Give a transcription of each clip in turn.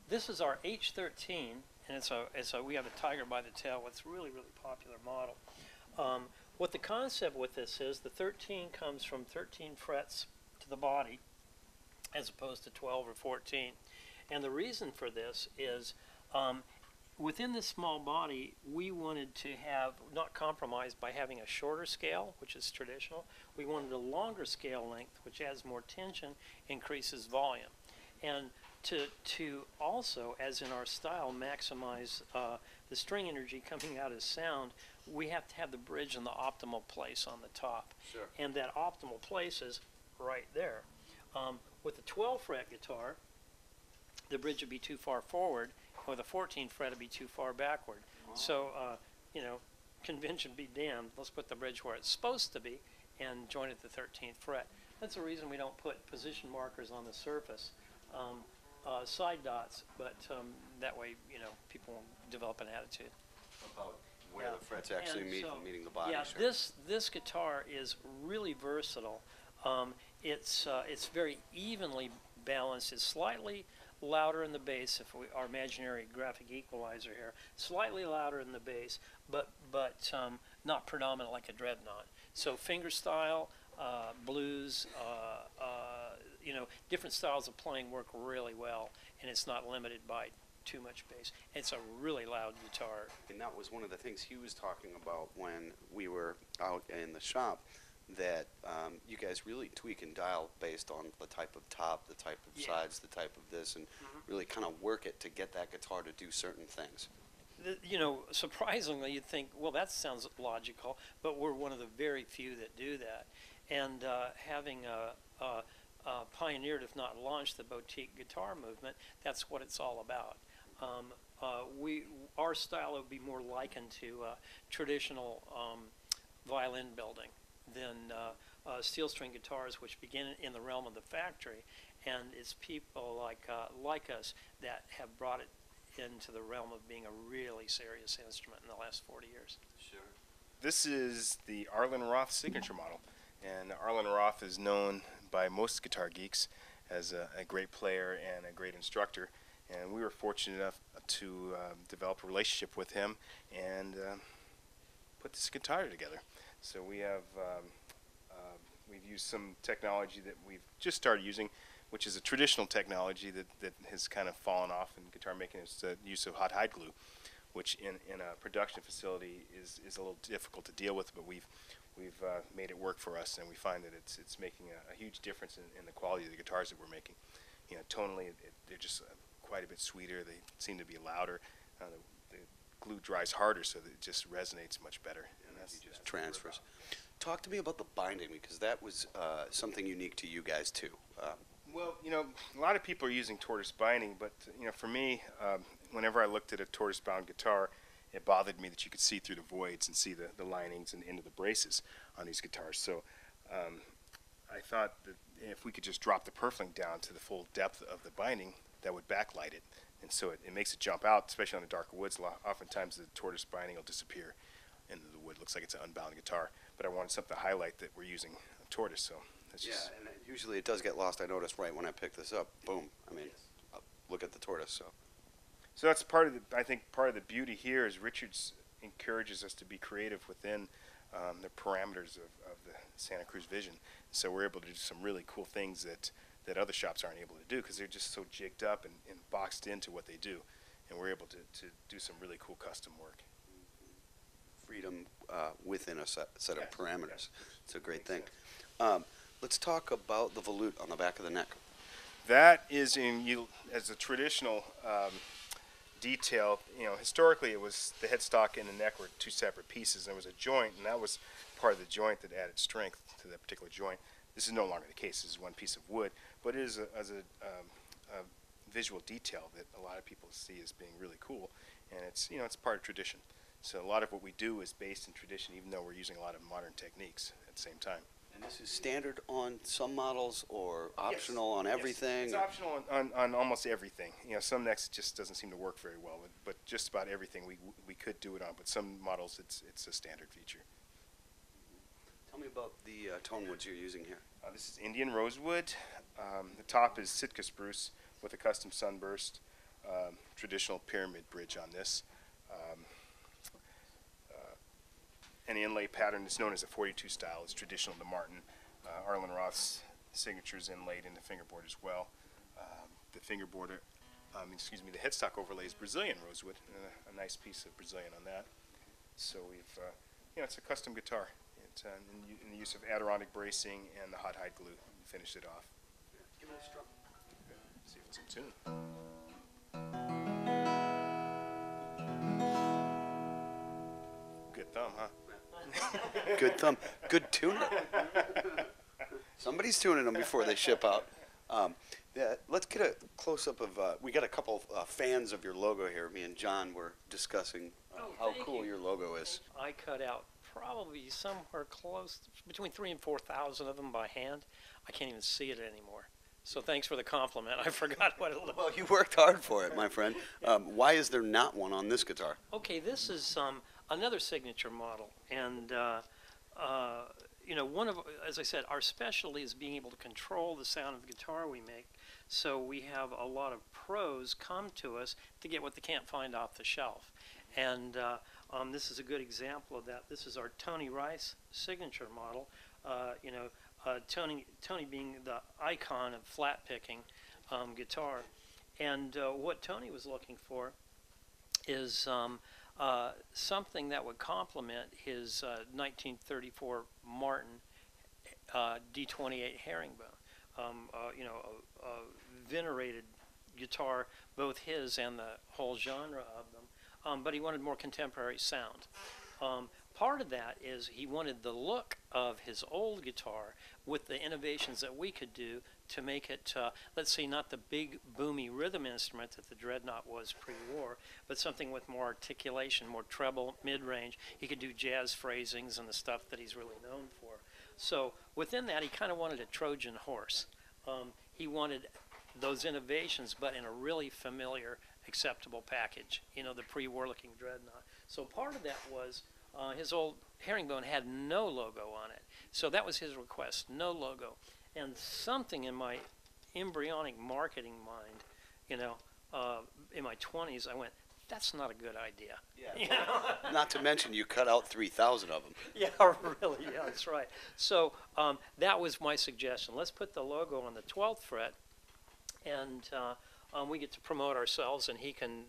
this is our H13, and we have a tiger by the tail. It's really popular model. What the concept with this is, the 13 comes from 13 frets to the body, as opposed to 12 or 14. And the reason for this is, within this small body, we wanted to have, not compromised by having a shorter scale, which is traditional. We wanted a longer scale length, which adds more tension, increases volume. And to also, as in our style, maximize the string energy coming out as sound, we have to have the bridge in the optimal place on the top. Sure. And that optimal place is right there. With a 12 fret guitar, the bridge would be too far forward. With a 14 fret, it'd be too far backward. Wow. So, you know, convention be damned. Let's put the bridge where it's supposed to be and join at the 13th fret. That's the reason we don't put position markers on the surface, side dots, but that way, you know, people won't develop an attitude. About where the frets actually meeting the body. Yeah, sure. this guitar is really versatile. It's very evenly balanced. It's slightly louder in the bass, if our imaginary graphic equalizer here, slightly louder in the bass, but not predominant like a dreadnought. So fingerstyle, blues, you know, different styles of playing work really well, and it's not limited by too much bass. It's a really loud guitar. And that was one of the things he was talking about when we were out in the shop, that you guys really tweak and dial based on the type of top, the type of sides, the type of this, and really kind of work it to get that guitar to do certain things. You know, surprisingly, you'd think, well, that sounds logical, but we're one of the very few that do that. And having pioneered, if not launched, the boutique guitar movement, that's what it's all about. Our style would be more likened to traditional violin building than steel string guitars, which begin in the realm of the factory, and it's people like us that have brought it into the realm of being a really serious instrument in the last 40 years. Sure. This is the Arlen Roth signature model, and Arlen Roth is known by most guitar geeks as a great player and a great instructor, and we were fortunate enough to develop a relationship with him and put this guitar together. So we have we've used some technology that we've just started using, which is a traditional technology that has kind of fallen off in guitar making. It's the use of hot hide glue, which in a production facility is a little difficult to deal with, but we've made it work for us, and we find that it's making a huge difference in the quality of the guitars that we're making. You know, tonally, they're just quite a bit sweeter. They seem to be louder. The glue dries harder, so that it just resonates much better. And that's just transfers. Talk to me about the binding, because that was something unique to you guys too. Well, you know, a lot of people are using tortoise binding, but you know, for me, whenever I looked at a tortoise bound guitar, it bothered me that you could see through the voids and see the linings and into the braces on these guitars. So I thought that if we could just drop the purfling down to the full depth of the binding, that would backlight it. And so it makes it jump out, especially on the darker woods. Oftentimes the tortoise binding will disappear and the wood looks like it's an unbound guitar. But I wanted something to highlight that we're using a tortoise. So that's just and usually it does get lost. I noticed right when I picked this up, boom. I mean, look at the tortoise. So that's part of the, I think part of the beauty here is Richards encourages us to be creative within the parameters of the Santa Cruz vision. So we're able to do some really cool things that other shops aren't able to do, because they're just so jigged up and boxed into what they do. And we're able to do some really cool custom work. Freedom within a set of parameters. It's a great thing. Let's talk about the volute on the back of the neck. That is as a traditional detail. You know, historically it was the headstock and the neck were two separate pieces. There was a joint, and that was part of the joint that added strength to that particular joint. This is no longer the case. This is one piece of wood, but it is a visual detail that a lot of people see as being really cool, and it's, you know, it's part of tradition. So a lot of what we do is based in tradition, even though we're using a lot of modern techniques at the same time. And this is standard on some models, or optional on everything? It's optional on almost everything. You know, some necks just doesn't seem to work very well, but just about everything we could do it on. But some models, it's a standard feature. Tell me about the tonewoods you're using here. This is Indian rosewood. The top is Sitka spruce with a custom sunburst. traditional pyramid bridge on this. And the inlay pattern is known as a 42 style. It's traditional to Martin. Arlen Roth's signature is inlaid in the fingerboard as well. The fingerboard, the headstock overlay is Brazilian rosewood, and a nice piece of Brazilian on that. So we've, it's a custom guitar. It's in the use of Adirondack bracing and the hot hide glue. We finished it off. Give it a strum. See if it's in tune. Good thumb, huh? Good thumb. Good tuner. Somebody's tuning them before they ship out. Let's get a close-up of, we got a couple fans of your logo here. Me and John were discussing how cool your logo is. I cut out probably somewhere close, between 3,000 and 4,000 of them by hand. I can't even see it anymore. So thanks for the compliment. I forgot what it looked like. Well, you worked hard for it, my friend. Why is there not one on this guitar? Okay, this is another signature model, and one of, as I said, our specialty is being able to control the sound of the guitar we make. So we have a lot of pros come to us to get what they can't find off the shelf, and this is a good example of that. This is our Tony Rice signature model. Tony being the icon of flat picking guitar, and what Tony was looking for is something that would complement his 1934 Martin D28 herringbone. A venerated guitar, both his and the whole genre of them, but he wanted more contemporary sound. Part of that is he wanted the look of his old guitar with the innovations that we could do to make it, let's say, not the big boomy rhythm instrument that the Dreadnought was pre-war, but something with more articulation, more treble, mid-range. He could do jazz phrasings and the stuff that he's really known for. So within that, he kind of wanted a Trojan horse. He wanted those innovations, but in a really familiar, acceptable package, the pre-war looking Dreadnought. So part of that was his old herringbone had no logo on it. So that was his request, no logo. And something in my embryonic marketing mind, in my 20s, I went, that's not a good idea. Yeah. Not to mention you cut out 3,000 of them. Yeah, really, yeah, that's right. So that was my suggestion. Let's put the logo on the 12th fret, and we get to promote ourselves, and he can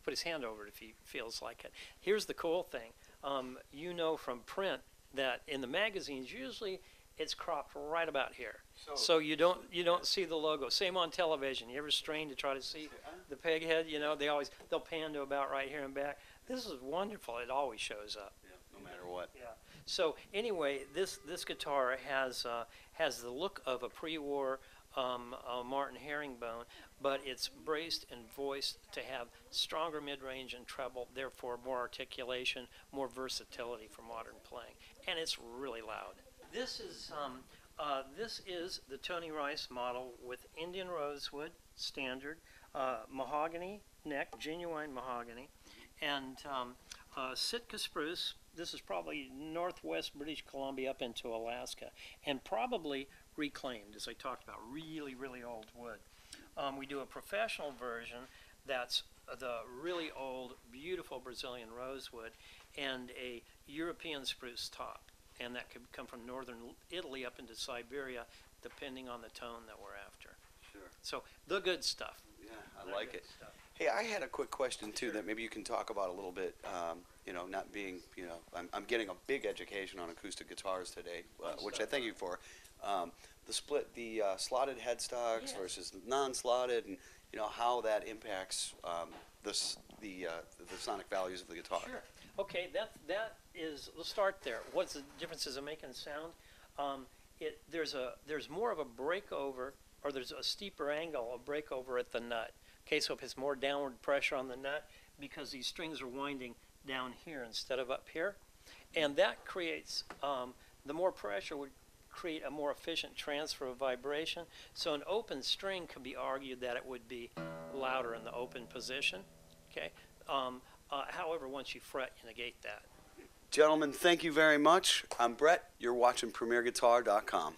put his hand over it if he feels like it. Here's the cool thing. From print that in the magazines, usually it's cropped right about here. So you don't see the logo. Same on television. You ever strain to try to see the peg head? They'll pan to about right here and back. This is wonderful. It always shows up. Yeah, no matter what. Yeah. So anyway, this guitar has the look of a pre-war Martin herringbone, but it's braced and voiced to have stronger mid-range and treble, therefore more articulation, more versatility for modern playing, and it's really loud. This is the Tony Rice model with Indian rosewood, standard, mahogany neck, genuine mahogany, and Sitka spruce. This is probably northwest British Columbia up into Alaska, and probably reclaimed, as I talked about, really, really old wood. We do a professional version that's the really old, beautiful Brazilian rosewood and a European spruce top. And that could come from northern Italy up into Siberia, depending on the tone that we're after. Sure. So the good stuff. Yeah, I like it. Hey, I had a quick question too that maybe you can talk about a little bit. Not being, I'm getting a big education on acoustic guitars today, which I thank you for. The split, the slotted headstocks versus non-slotted, and how that impacts the sonic values of the guitar. Sure. Okay, that is. Let's start there. What's the differences in making sound? There's more of a breakover, or there's a steeper angle of breakover at the nut. Okay, so if it's more downward pressure on the nut because these strings are winding down here instead of up here, and that creates the more pressure would create a more efficient transfer of vibration. So an open string could be argued that it would be louder in the open position. Okay. However, once you fret, you negate that. Gentlemen, thank you very much. I'm Brett. You're watching PremierGuitar.com.